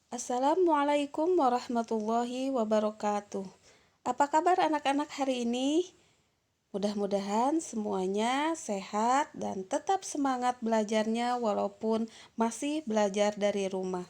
Assalamualaikum warahmatullahi wabarakatuh. Apa kabar anak-anak hari ini? Mudah-mudahan semuanya sehat dan tetap semangat belajarnya walaupun masih belajar dari rumah.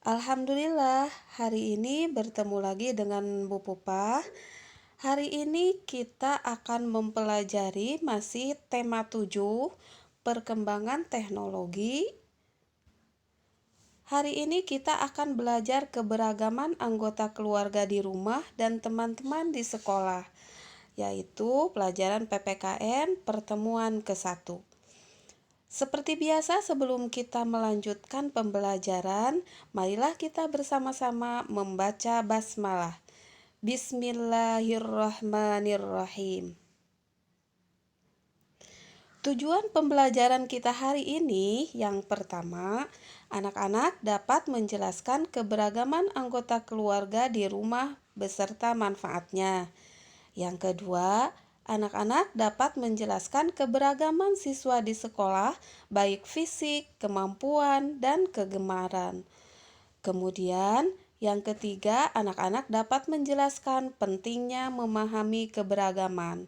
Alhamdulillah, hari ini bertemu lagi dengan Bu Pupa. Hari ini kita akan mempelajari masih tema 7, perkembangan teknologi. Hari ini kita akan belajar keberagaman anggota keluarga di rumah dan teman-teman di sekolah, yaitu pelajaran PPKN pertemuan ke-1. Seperti biasa, sebelum kita melanjutkan pembelajaran, marilah kita bersama-sama membaca basmalah. Bismillahirrahmanirrahim. Tujuan pembelajaran kita hari ini yang pertama, anak-anak dapat menjelaskan keberagaman anggota keluarga di rumah beserta manfaatnya. Yang kedua, anak-anak dapat menjelaskan keberagaman siswa di sekolah, baik fisik, kemampuan, dan kegemaran. Kemudian, yang ketiga, anak-anak dapat menjelaskan pentingnya memahami keberagaman.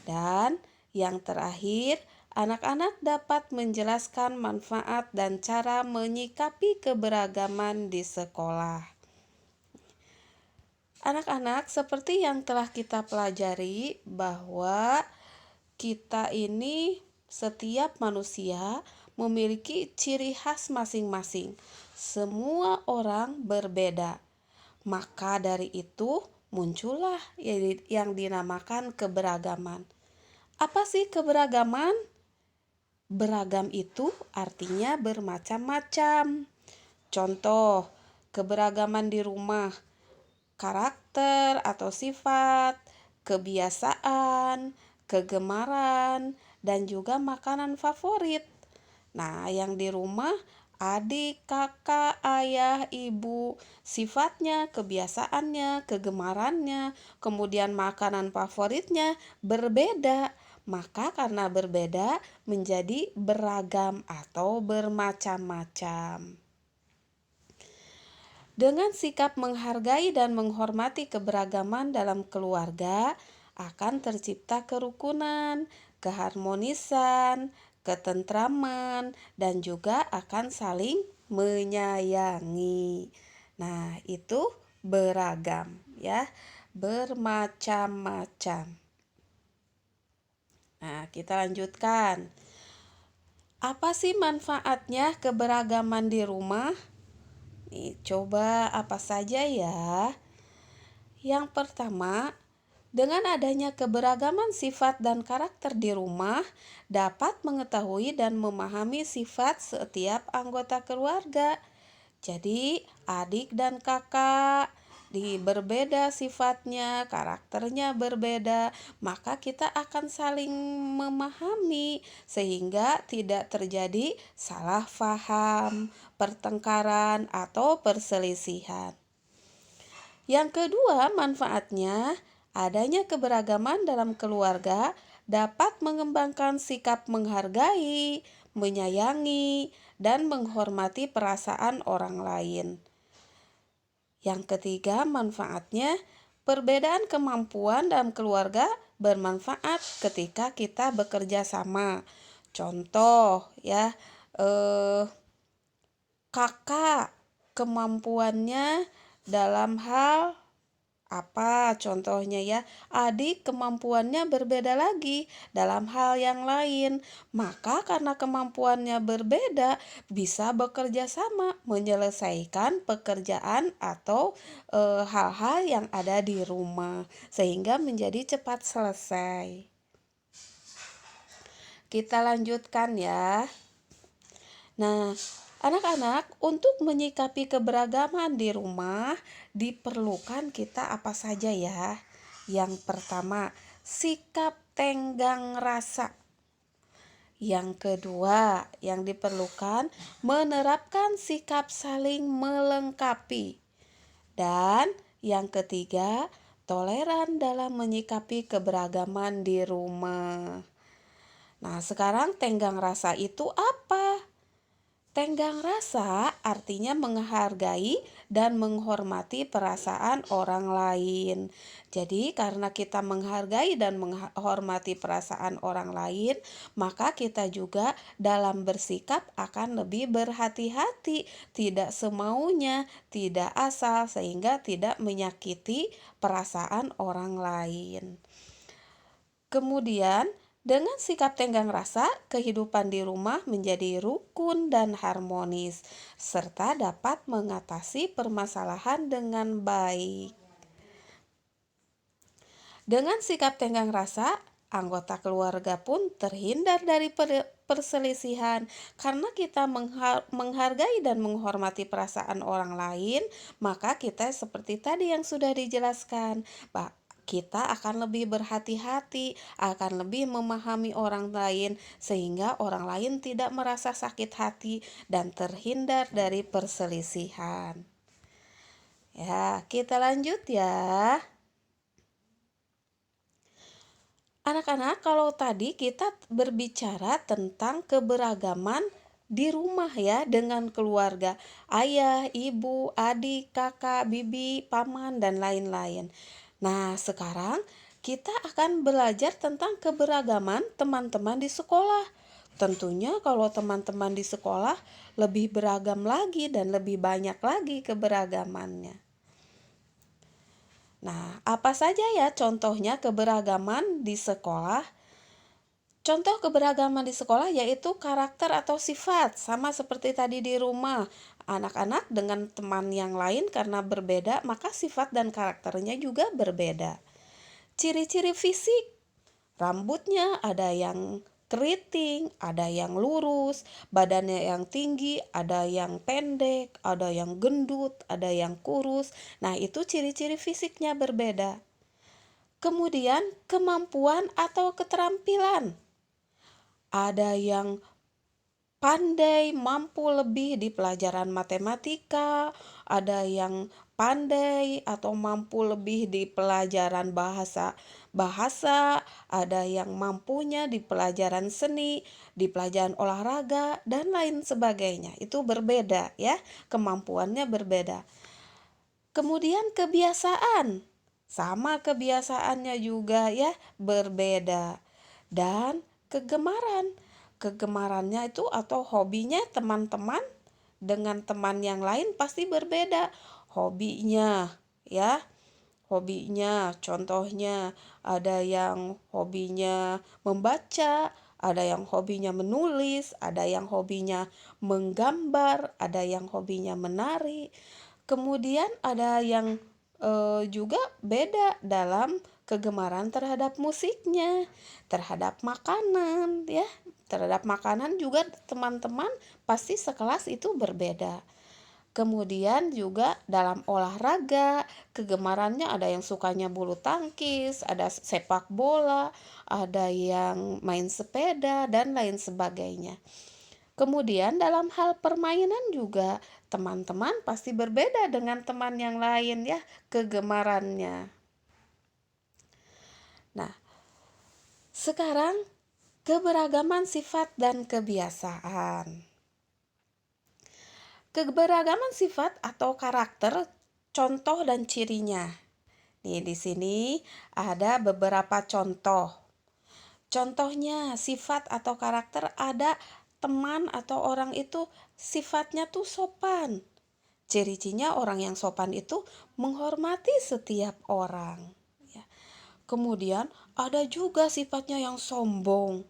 Dan yang terakhir, anak-anak dapat menjelaskan manfaat dan cara menyikapi keberagaman di sekolah. Anak-anak, seperti yang telah kita pelajari bahwa kita ini setiap manusia memiliki ciri khas masing-masing. Semua orang berbeda. Maka dari itu muncullah yang dinamakan keberagaman. Apa sih keberagaman? Beragam itu artinya bermacam-macam. Contoh, keberagaman di rumah, karakter atau sifat, kebiasaan, kegemaran, dan juga makanan favorit. Nah, yang di rumah adik, kakak, ayah, ibu, sifatnya, kebiasaannya, kegemarannya, kemudian makanan favoritnya berbeda. Maka karena berbeda menjadi beragam atau bermacam-macam. Dengan sikap menghargai dan menghormati keberagaman dalam keluarga, akan tercipta kerukunan, keharmonisan, ketentraman, dan juga akan saling menyayangi. Nah, itu beragam ya, bermacam-macam. Nah, kita lanjutkan. Apa sih manfaatnya keberagaman di rumah? Nih, coba apa saja ya? Yang pertama, dengan adanya keberagaman sifat dan karakter di rumah, dapat mengetahui dan memahami sifat setiap anggota keluarga. Jadi, adik dan kakak berbeda sifatnya, karakternya berbeda, maka kita akan saling memahami sehingga tidak terjadi salah faham, pertengkaran, atau perselisihan. Yang kedua, manfaatnya adanya keberagaman dalam keluarga dapat mengembangkan sikap menghargai, menyayangi, dan menghormati perasaan orang lain. Yang ketiga, manfaatnya perbedaan kemampuan dalam keluarga bermanfaat ketika kita bekerja sama. Contoh ya, kakak kemampuannya dalam hal apa contohnya ya, adik kemampuannya berbeda lagi dalam hal yang lain. Maka karena kemampuannya berbeda, bisa bekerja sama menyelesaikan pekerjaan atau hal-hal yang ada di rumah sehingga menjadi cepat selesai. Kita lanjutkan ya. Nah, anak-anak, untuk menyikapi keberagaman di rumah diperlukan kita apa saja ya? Yang pertama, sikap tenggang rasa. Yang kedua, yang diperlukan menerapkan sikap saling melengkapi. Dan yang ketiga, toleran dalam menyikapi keberagaman di rumah. Nah, sekarang tenggang rasa itu apa? Tenggang rasa artinya menghargai dan menghormati perasaan orang lain. Jadi, karena kita menghargai dan menghormati perasaan orang lain, maka kita juga dalam bersikap akan lebih berhati-hati, tidak semaunya, tidak asal, sehingga tidak menyakiti perasaan orang lain. Kemudian, dengan sikap tenggang rasa, kehidupan di rumah menjadi rukun dan harmonis, serta dapat mengatasi permasalahan dengan baik. Dengan sikap tenggang rasa, anggota keluarga pun terhindar dari perselisihan. Karena kita menghargai dan menghormati perasaan orang lain, maka kita seperti tadi yang sudah dijelaskan, kita akan lebih berhati-hati, akan lebih memahami orang lain, sehingga orang lain tidak merasa sakit hati dan terhindar dari perselisihan. Ya, kita lanjut ya. Anak-anak, kalau tadi kita berbicara tentang keberagaman di rumah ya, dengan keluarga, ayah, ibu, adik, kakak, bibi, paman, dan lain-lain. Nah, sekarang kita akan belajar tentang keberagaman teman-teman di sekolah. Tentunya kalau teman-teman di sekolah lebih beragam lagi dan lebih banyak lagi keberagamannya. Nah, apa saja ya contohnya keberagaman di sekolah? Contoh keberagaman di sekolah yaitu karakter atau sifat, sama seperti tadi di rumah. Anak-anak dengan teman yang lain karena berbeda, maka sifat dan karakternya juga berbeda. Ciri-ciri fisik, rambutnya ada yang keriting, ada yang lurus, badannya yang tinggi, ada yang pendek, ada yang gendut, ada yang kurus. Nah, itu ciri-ciri fisiknya berbeda. Kemudian, kemampuan atau keterampilan. Ada yang pandai, mampu lebih di pelajaran matematika, ada yang pandai atau mampu lebih di pelajaran bahasa, ada yang mampunya di pelajaran seni, di pelajaran olahraga, dan lain sebagainya. Itu berbeda ya, kemampuannya berbeda. Kemudian kebiasaan, sama kebiasaannya juga ya, berbeda. Dan kegemarannya itu atau hobinya teman-teman dengan teman yang lain pasti berbeda. Hobinya contohnya ada yang hobinya membaca, ada yang hobinya menulis, ada yang hobinya menggambar, ada yang hobinya menari. Kemudian ada yang juga beda dalam kegemaran terhadap musiknya, terhadap makanan ya. Terhadap makanan juga teman-teman pasti sekelas itu berbeda. Kemudian juga dalam olahraga, kegemarannya ada yang sukanya bulu tangkis, ada sepak bola, ada yang main sepeda, dan lain sebagainya. Kemudian dalam hal permainan juga teman-teman pasti berbeda dengan teman yang lain ya, kegemarannya. Nah, sekarang keberagaman sifat dan kebiasaan. Keberagaman sifat atau karakter, contoh dan cirinya. Nih di sini ada beberapa contoh. Contohnya sifat atau karakter, ada teman atau orang itu sifatnya tuh sopan. Ciri-cirinya orang yang sopan itu menghormati setiap orang. Ya. Kemudian ada juga sifatnya yang sombong.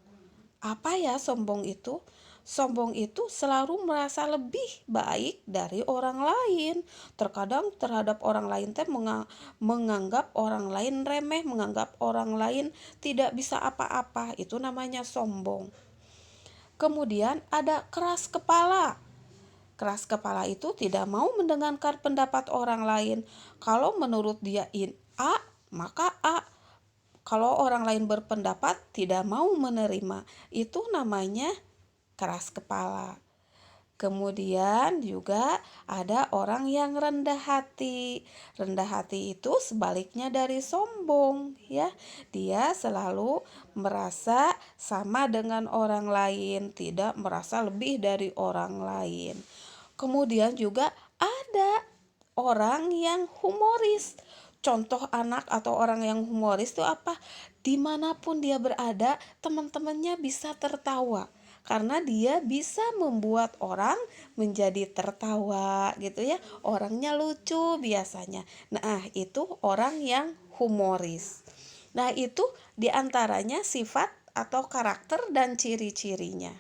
Apa ya sombong itu? Sombong itu selalu merasa lebih baik dari orang lain. Terkadang terhadap orang lain menganggap orang lain remeh, menganggap orang lain tidak bisa apa-apa. Itu namanya sombong. Kemudian ada keras kepala. Keras kepala itu tidak mau mendengarkan pendapat orang lain. Kalau menurut dia A, maka A. Kalau orang lain berpendapat tidak mau menerima. Itu namanya keras kepala. Kemudian juga ada orang yang rendah hati. Rendah hati itu sebaliknya dari sombong, ya. Dia selalu merasa sama dengan orang lain, tidak merasa lebih dari orang lain. Kemudian juga ada orang yang humoris. Contoh anak atau orang yang humoris itu apa? Dimanapun dia berada, teman-temannya bisa tertawa karena dia bisa membuat orang menjadi tertawa gitu ya. Orangnya lucu biasanya. Nah, itu orang yang humoris. Nah, itu diantaranya sifat atau karakter dan ciri-cirinya.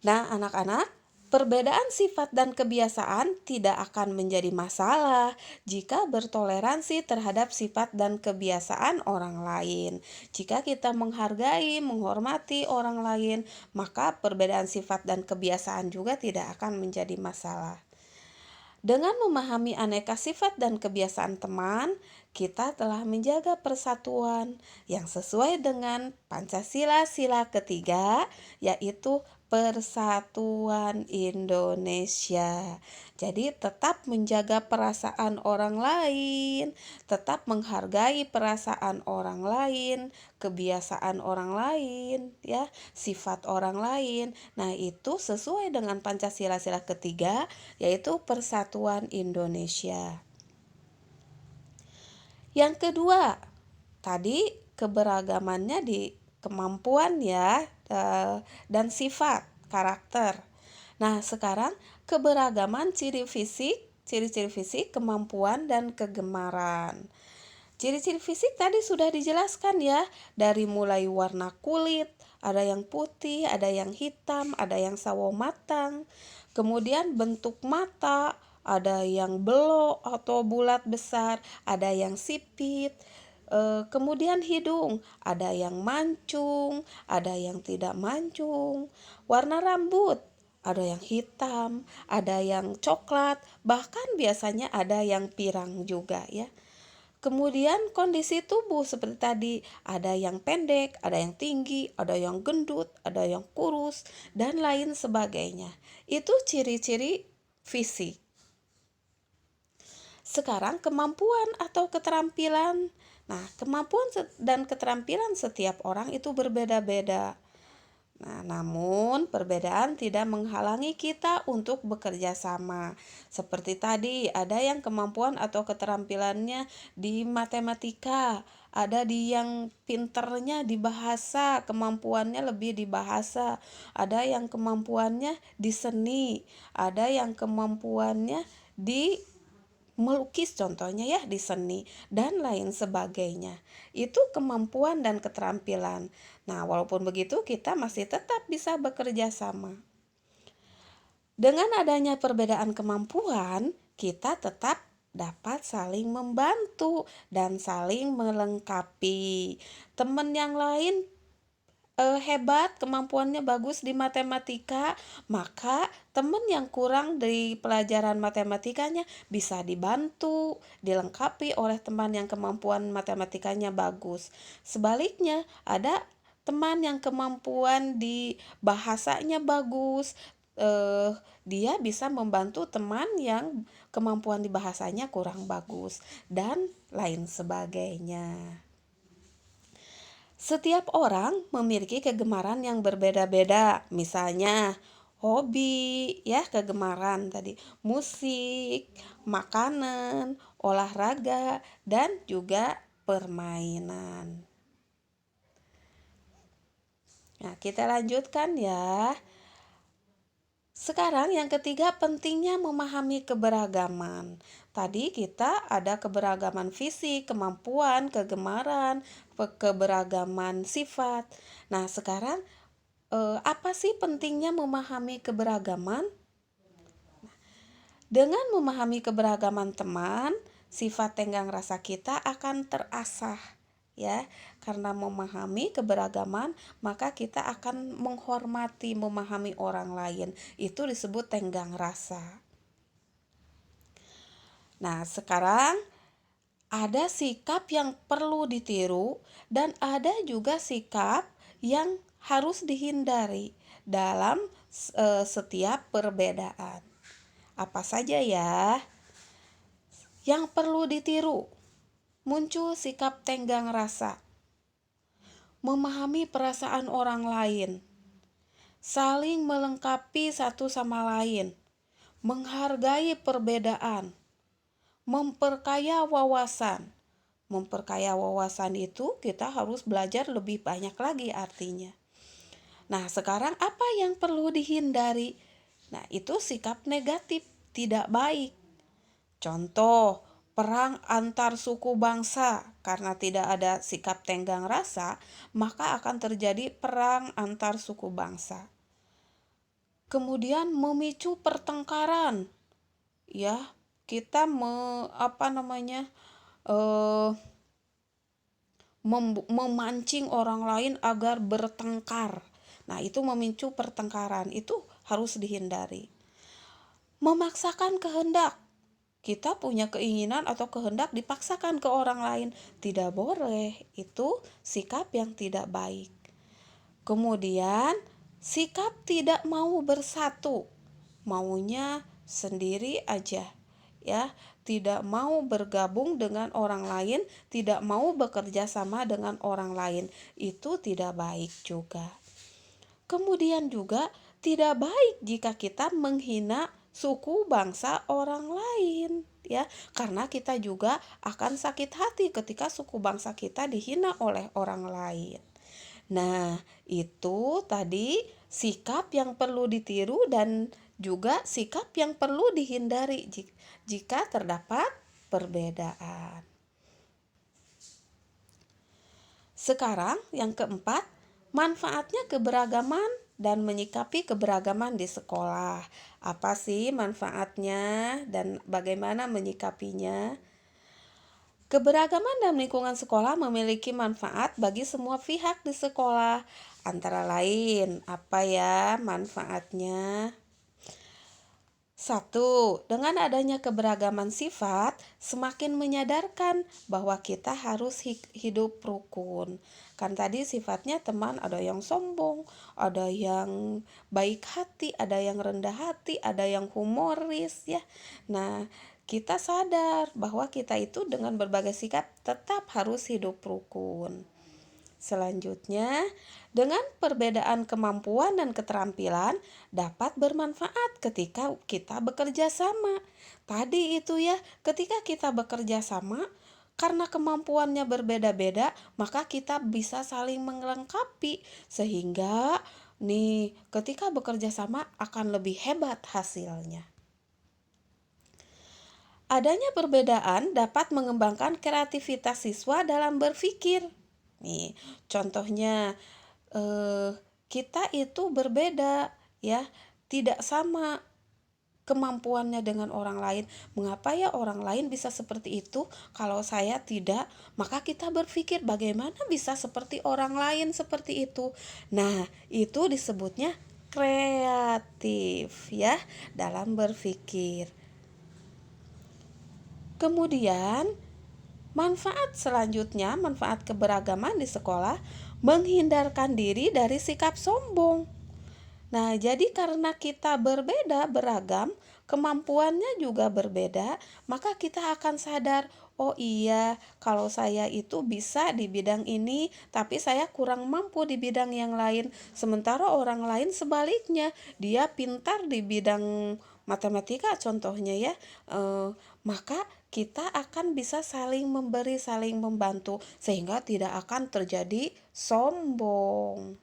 Nah, anak-anak, perbedaan sifat dan kebiasaan tidak akan menjadi masalah jika bertoleransi terhadap sifat dan kebiasaan orang lain. Jika kita menghargai, menghormati orang lain, maka perbedaan sifat dan kebiasaan juga tidak akan menjadi masalah. Dengan memahami aneka sifat dan kebiasaan teman, kita telah menjaga persatuan yang sesuai dengan Pancasila sila ketiga, yaitu Persatuan Indonesia. Jadi tetap menjaga perasaan orang lain, tetap menghargai perasaan orang lain, kebiasaan orang lain, ya, sifat orang lain. Nah, itu sesuai dengan Pancasila sila ketiga, yaitu Persatuan Indonesia. Yang kedua, tadi keberagamannya di kemampuan ya, dan sifat karakter. Nah, sekarang keberagaman ciri-ciri fisik, kemampuan dan kegemaran. Ciri-ciri fisik tadi sudah dijelaskan ya, dari mulai warna kulit, ada yang putih, ada yang hitam, ada yang sawo matang. Kemudian bentuk mata, ada yang belok atau bulat besar, ada yang sipit. Kemudian hidung, ada yang mancung, ada yang tidak mancung. Warna rambut, ada yang hitam, ada yang coklat, bahkan biasanya ada yang pirang juga ya. Kemudian kondisi tubuh seperti tadi, ada yang pendek, ada yang tinggi, ada yang gendut, ada yang kurus, dan lain sebagainya. Itu ciri-ciri fisik. Sekarang kemampuan atau keterampilan. Nah, kemampuan dan keterampilan setiap orang itu berbeda-beda. Nah, namun perbedaan tidak menghalangi kita untuk bekerja sama. Seperti tadi, ada yang kemampuan atau keterampilannya di matematika, ada di yang pinternya di bahasa, kemampuannya lebih di bahasa, ada yang kemampuannya di seni, ada yang kemampuannya di melukis contohnya ya, di seni dan lain sebagainya. Itu kemampuan dan keterampilan. Nah, walaupun begitu kita masih tetap bisa bekerja sama. Dengan adanya perbedaan kemampuan, kita tetap dapat saling membantu dan saling melengkapi. Teman yang lain hebat, kemampuannya bagus di matematika, maka teman yang kurang di pelajaran matematikanya bisa dibantu, dilengkapi oleh teman yang kemampuan matematikanya bagus. Sebaliknya, ada teman yang kemampuan di bahasanya bagus, dia bisa membantu teman yang kemampuan di bahasanya kurang bagus, dan lain sebagainya. Setiap orang memiliki kegemaran yang berbeda-beda. Misalnya, hobi, ya, kegemaran tadi, musik, makanan, olahraga, dan juga permainan. Nah, kita lanjutkan ya. Sekarang yang ketiga, pentingnya memahami keberagaman. Tadi kita ada keberagaman fisik, kemampuan, kegemaran, keberagaman sifat. Nah, sekarang apa sih pentingnya memahami keberagaman? Dengan memahami keberagaman teman, sifat tenggang rasa kita akan terasah. Ya, karena memahami keberagaman, maka kita akan menghormati, memahami orang lain. Itu disebut tenggang rasa. Nah, sekarang ada sikap yang perlu ditiru dan ada juga sikap yang harus dihindari dalam setiap perbedaan. Apa saja ya? Yang perlu ditiru, muncul sikap tenggang rasa, memahami perasaan orang lain, saling melengkapi satu sama lain, menghargai perbedaan, memperkaya wawasan. Memperkaya wawasan itu kita harus belajar lebih banyak lagi artinya. Nah, sekarang apa yang perlu dihindari? Nah, itu sikap negatif, tidak baik. Contoh, perang antar suku bangsa. Karena tidak ada sikap tenggang rasa, maka akan terjadi perang antar suku bangsa. Kemudian memicu pertengkaran. Ya, kita memancing orang lain agar bertengkar. Nah, itu memicu pertengkaran, itu harus dihindari. Memaksakan kehendak. Kita punya keinginan atau kehendak dipaksakan ke orang lain, tidak boleh. Itu sikap yang tidak baik. Kemudian, sikap tidak mau bersatu. Maunya sendiri aja. Ya, tidak mau bergabung dengan orang lain, tidak mau bekerja sama dengan orang lain. Itu tidak baik juga. Kemudian juga tidak baik jika kita menghina suku bangsa orang lain, ya, karena kita juga akan sakit hati ketika suku bangsa kita dihina oleh orang lain. Nah, itu tadi sikap yang perlu ditiru dan juga sikap yang perlu dihindari jika terdapat perbedaan. Sekarang yang keempat, manfaatnya keberagaman dan menyikapi keberagaman di sekolah. Apa sih manfaatnya dan bagaimana menyikapinya? Keberagaman dalam lingkungan sekolah memiliki manfaat bagi semua pihak di sekolah. Antara lain, apa ya manfaatnya? 1. Dengan adanya keberagaman sifat, semakin menyadarkan bahwa kita harus hidup rukun. Kan tadi sifatnya teman ada yang sombong, ada yang baik hati, ada yang rendah hati, ada yang humoris ya. Nah, kita sadar bahwa kita itu dengan berbagai sikap tetap harus hidup rukun. Selanjutnya, dengan perbedaan kemampuan dan keterampilan dapat bermanfaat ketika kita bekerja sama. Tadi itu ya, ketika kita bekerja sama, karena kemampuannya berbeda-beda, maka kita bisa saling melengkapi sehingga ketika bekerja sama akan lebih hebat hasilnya. Adanya perbedaan dapat mengembangkan kreativitas siswa dalam berpikir. Contohnya kita itu berbeda ya, tidak sama kemampuannya dengan orang lain. Mengapa ya orang lain bisa seperti itu kalau saya tidak? Maka kita berpikir bagaimana bisa seperti orang lain seperti itu. Nah, itu disebutnya kreatif ya dalam berpikir. Kemudian manfaat selanjutnya, manfaat keberagaman di sekolah menghindarkan diri dari sikap sombong. Nah, jadi karena kita berbeda, beragam, kemampuannya juga berbeda, maka kita akan sadar, oh iya, kalau saya itu bisa di bidang ini, tapi saya kurang mampu di bidang yang lain. Sementara orang lain sebaliknya, dia pintar di bidang matematika contohnya ya, maka kita akan bisa saling memberi, saling membantu, sehingga tidak akan terjadi sombong.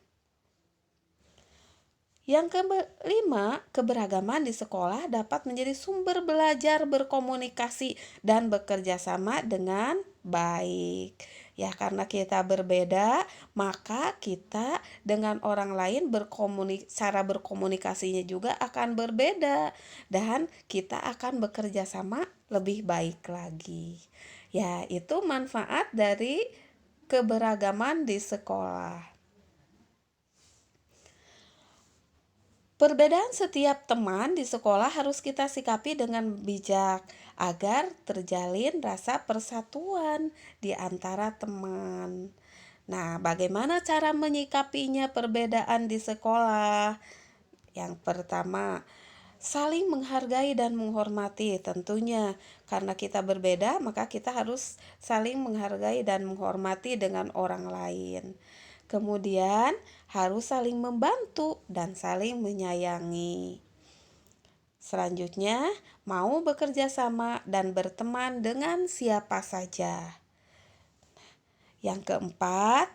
Yang kelima, keberagaman di sekolah dapat menjadi sumber belajar berkomunikasi dan bekerja sama dengan baik. Ya, karena kita berbeda, maka kita dengan orang lain cara berkomunikasinya juga akan berbeda dan kita akan bekerja sama lebih baik lagi. Ya, itu manfaat dari keberagaman di sekolah. Perbedaan setiap teman di sekolah harus kita sikapi dengan bijak agar terjalin rasa persatuan di antara teman. Nah, bagaimana cara menyikapinya perbedaan di sekolah? Yang pertama, saling menghargai dan menghormati tentunya. Karena kita berbeda, maka kita harus saling menghargai dan menghormati dengan orang lain. Kemudian, harus saling membantu dan saling menyayangi. Selanjutnya, mau bekerja sama dan berteman dengan siapa saja. Yang keempat,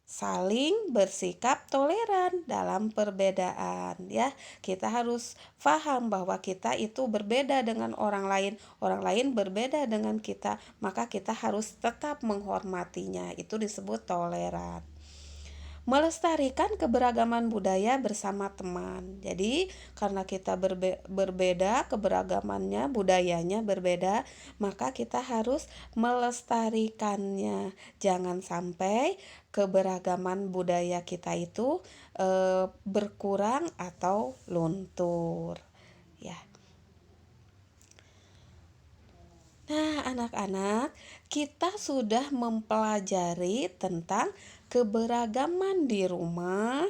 saling bersikap toleran dalam perbedaan ya. Kita harus paham bahwa kita itu berbeda dengan orang lain berbeda dengan kita, maka kita harus tetap menghormatinya. Itu disebut toleran. Melestarikan keberagaman budaya bersama teman. Jadi, karena kita berbeda, keberagamannya, budayanya berbeda, maka kita harus melestarikannya. Jangan sampai keberagaman budaya kita itu berkurang atau luntur. Ya. Nah, anak-anak, kita sudah mempelajari tentang keberagaman di rumah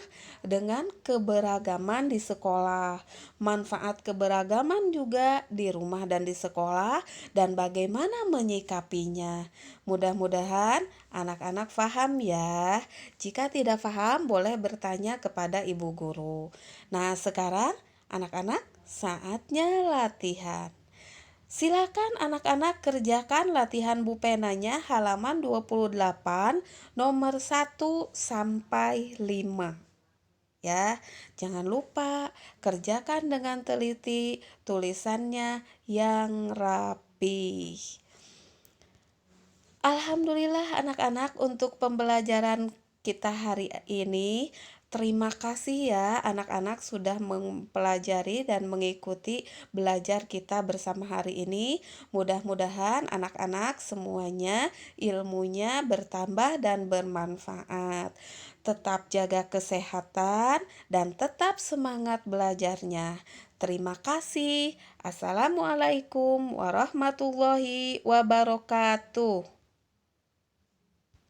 dengan keberagaman di sekolah. Manfaat keberagaman juga di rumah dan di sekolah dan bagaimana menyikapinya. Mudah-mudahan anak-anak paham ya. Jika tidak paham, boleh bertanya kepada ibu guru. Nah, sekarang anak-anak saatnya latihan. Silakan anak-anak kerjakan latihan bupenanya halaman 28 nomor 1 sampai 5. Ya, jangan lupa kerjakan dengan teliti, tulisannya yang rapi. Alhamdulillah anak-anak untuk pembelajaran kita hari ini. Terima kasih ya anak-anak sudah mempelajari dan mengikuti belajar kita bersama hari ini. Mudah-mudahan anak-anak semuanya ilmunya bertambah dan bermanfaat. Tetap jaga kesehatan dan tetap semangat belajarnya. Terima kasih. Assalamualaikum warahmatullahi wabarakatuh.